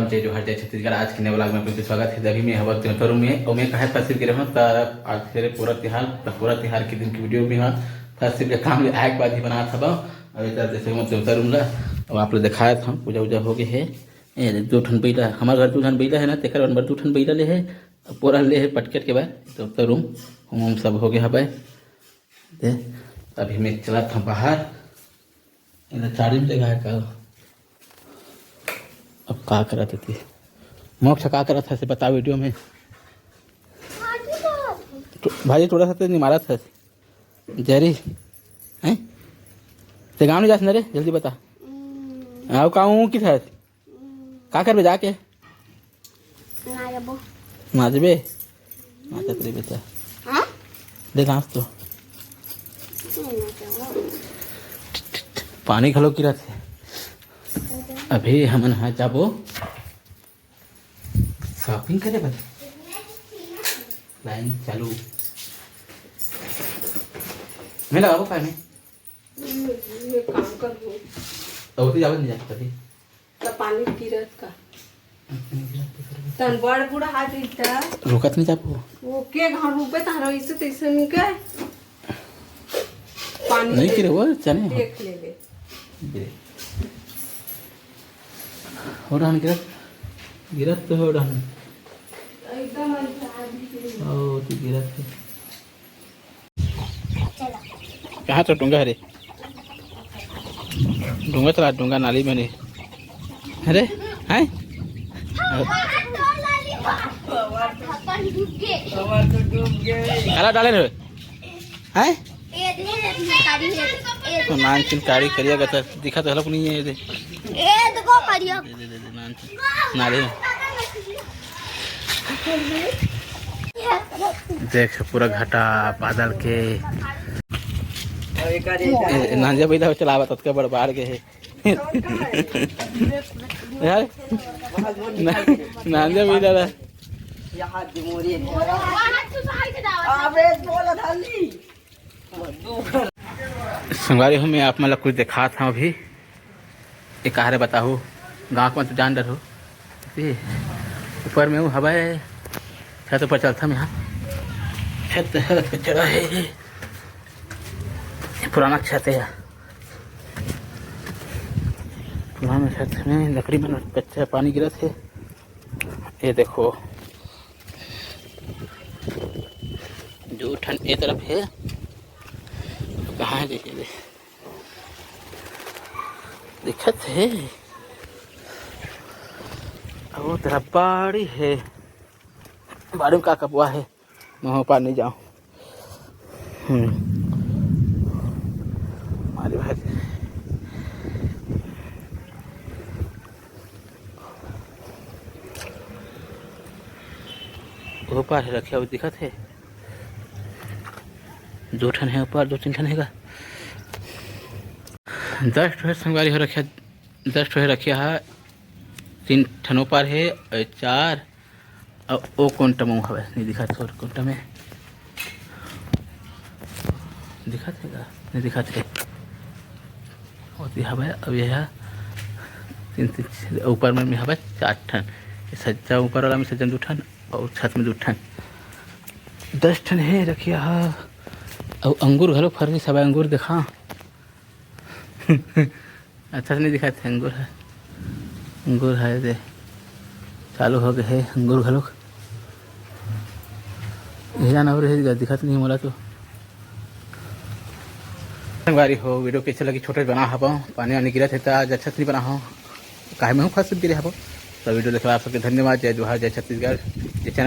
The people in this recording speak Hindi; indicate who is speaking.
Speaker 1: राम जय जोहार जय छत्तीसगढ़। आज के नए व्लॉग में आपका स्वागत है। अभी मैं हवा त्योहार में और मैं कहा फंसिल के रहूँ आज फिर पूरा त्यौहार के दिन की वीडियो में हाँ फंसिल के काम आए के बाद ही बना था और इधर जैसे मैं त्योहार रूँगा और आप लोग दिखाया था पूजा वूजा हो गए है। 2 ठन बैला हमारे घर 2 ठन बैला है ना तेकर नंबर 2 ठन बैला ले है पूरा ले है पटकेट के बाद त्योहार रूम सब हो गया है। अभी मैं चला था बाहर चारी में जगह है का अब का करा थी मोक्ष का करा था से बता वीडियो में भाजी थोड़ा सा तो नहीं मारा था जरी हैं ते गाँव नहीं जा रे जल्दी बता आओ कहूँ कि था का करबे जाके नाचबे नाचत रे बेटा देख आँख तो पानी खलो की रहते अभी हम यहाँ जाबो शॉपिंग करे बस लाइन चालू मैं लगाबो का में
Speaker 2: काम करबो
Speaker 1: तो जाबो नहीं जाता कभी
Speaker 2: तो पानी गिरत का तन बड़ बूढ़ा हाथ इता
Speaker 1: रुकत नहीं जाबो
Speaker 2: वो के घर रुपए तारो इसे तैसन के पानी
Speaker 1: नहीं गिरे वो चने
Speaker 2: देख ले
Speaker 1: गिरे हो रहा गिरत गिरत तो हो रहा
Speaker 2: एकदम
Speaker 1: ओ तो गिरत कहाँ तो डूंगा है रे डूंगा चला डूंगा नाली में नहीं अरे हैं अला डाले रे हैं तो नान चिंकारी करिएगा तो दिखा तो हलक नहीं है ये
Speaker 3: देखो करियो
Speaker 1: नाले देख पूरा घाटा बादल के नांजा बैठा चलावा तत्का बड़ बाहर के है यार नांजा बैठा रहा संगवारी हूँ मैं आप मतलब कुछ दिखा था अभी एक कहा बताओ गाँव में तो जान डर हो ऊपर में हूँ हवा है छत ऊपर चलता मैं यहाँ छत चढ़ा है पुराना छत है पुराना छत में लकड़ी में कच्चा पानी गिरा थे ये देखो जो ठंड ये तरफ है कहाँ है देखिए दिक्कत है वो तरफ बाड़ी है बाड़ी में का कपुआ है मैं पार नहीं जाऊँ हमारे भाई ऊपर है रखे हुए दिखत है 2 ठन है ऊपर 2-3 ठन है 10 ठो संगवारी हो रखे 10 ठो है रखे है 3 ठन ऊपर है और 4 और वो कोंटा में हवा नहीं दिखा थोड़ा कोंटा में दिखा थे नहीं दिखा थे होती हवा अब यह 3 ऊपर में हवा 4 ठन सज्जा ऊपर वाला में सज्जन 2 ठन और छत में 2 ठन 10 ठन है रखिए हाँ और अंगूर घलो फरनी सब अंगूर दिखा अच्छा से नहीं दिखाते अंगूर है दे चालू हो गए है अंगूर घलो जाना और दिखत नहीं मोला तो संगवारी हो वीडियो कैसे लगी छोटे बना हब पानी वानी गिरत है तो आज अच्छा से नहीं बना हो काहे में हूँ फंस गिरे हब तो वीडियो देखा आप सबके धन्यवाद। जय जोहार जय छत्तीसगढ़ ये चैनल